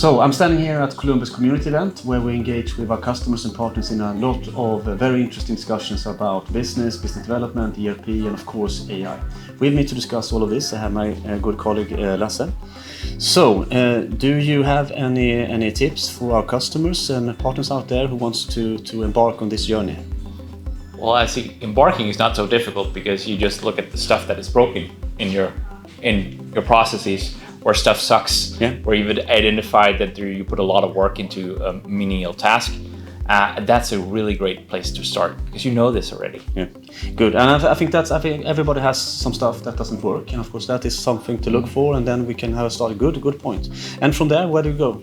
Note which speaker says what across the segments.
Speaker 1: So I'm standing here at Columbus Community Event where we engage with our customers and partners in a lot of very interesting discussions about business development, ERP and of course AI. With me to discuss all of this I have my good colleague Lasse. So do you have any tips for our customers and partners out there who wants to embark on this journey?
Speaker 2: Well, I see embarking is not so difficult because you just look at the stuff that is broken in your processes, where stuff sucks, where you've identified that you put a lot of work into a menial task. That's a really great place to start because you know this already.
Speaker 1: Yeah, good. And I think everybody has some stuff that doesn't work, and of course that is something to look for, and then we can have a start. Good point. And from there, where do we go?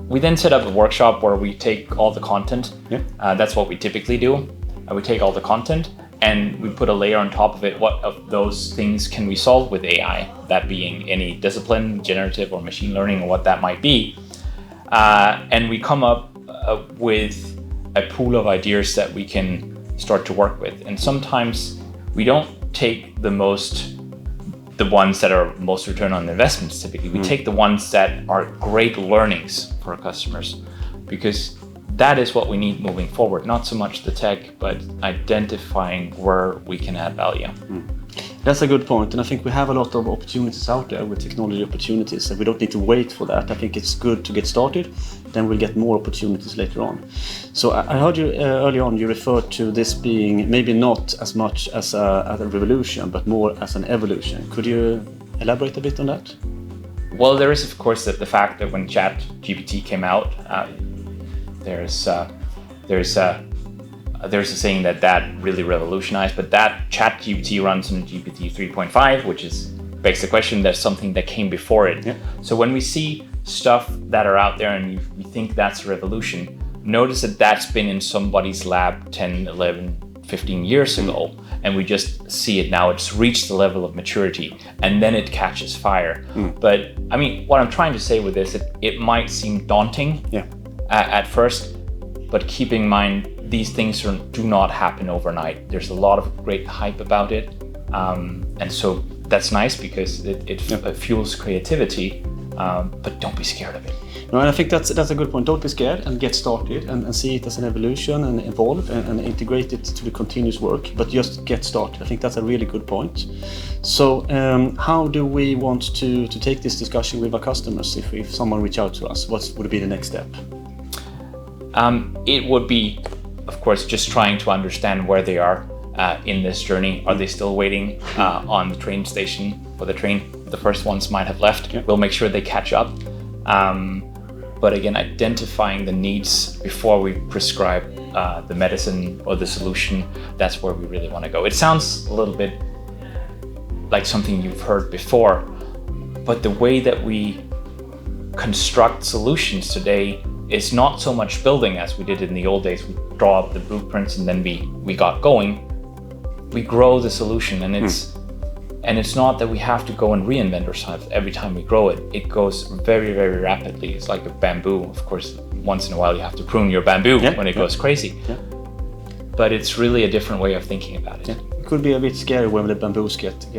Speaker 2: We then set up a workshop where we take all the content.
Speaker 1: Yeah.
Speaker 2: That's what we typically do. We take all the content and we put a layer on top of it. What of those things can we solve with AI? That being any discipline, generative or machine learning, or what that might be. And we come up with a pool of ideas that we can start to work with. And sometimes we don't take the ones that are most return on investments typically. We take the ones that are great learnings for our customers, because that is what we need moving forward. Not so much the tech, but identifying where we can add value.
Speaker 1: That's a good point, and I think we have a lot of opportunities out there with technology opportunities, and we don't need to wait for that. I think it's good to get started, then we'll get more opportunities later on. So I heard you early on, you referred to this being maybe not as much as a revolution, but more as an evolution. Could you elaborate a bit on that?
Speaker 2: Well, there is of course the fact that when ChatGPT came out, there's a saying that really revolutionized, but that ChatGPT runs on GPT 3.5, which begs the question, there's something that came before it.
Speaker 1: Yeah.
Speaker 2: So when we see stuff that are out there and we think that's a revolution, notice that that's been in somebody's lab 10, 11, 15 years ago, and we just see it now. It's reached the level of maturity, and then it catches fire. But I mean, what I'm trying to say with this, it might seem daunting at first, but keep in mind, these things do not happen overnight. There's a lot of great hype about it. And so that's nice because it fuels creativity, but don't be scared of it.
Speaker 1: No, and I think that's a good point. Don't be scared and get started and see it as an evolution and evolve and integrate it to the continuous work, but just get started. I think that's a really good point. So how do we want to take this discussion with our customers if someone reach out to us? What would be the next step?
Speaker 2: It would be, of course, just trying to understand where they are in this journey. Are they still waiting on the train station for the train? The first ones might have left. We'll make sure they catch up. But again, identifying the needs before we prescribe the medicine or the solution, that's where we really want to go. It sounds a little bit like something you've heard before, but the way that we construct solutions today is not so much building as we did in the old days. We draw up the blueprints and then we got going. We grow the solution, and it's not that we have to go and reinvent ourselves every time we grow it. It goes very, very rapidly. It's like a bamboo. Of course, once in a while you have to prune your bamboo when it goes crazy. But it's really a different way of thinking about it.
Speaker 1: It could be a bit scary when the bamboos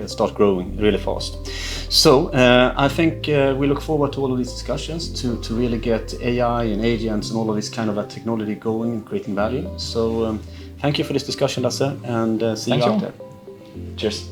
Speaker 1: start growing really fast. So I think we look forward to all of these discussions to really get AI and agents and all of this kind of technology going and creating value. So thank you for this discussion, Lasse, and see you out there.
Speaker 2: Cheers.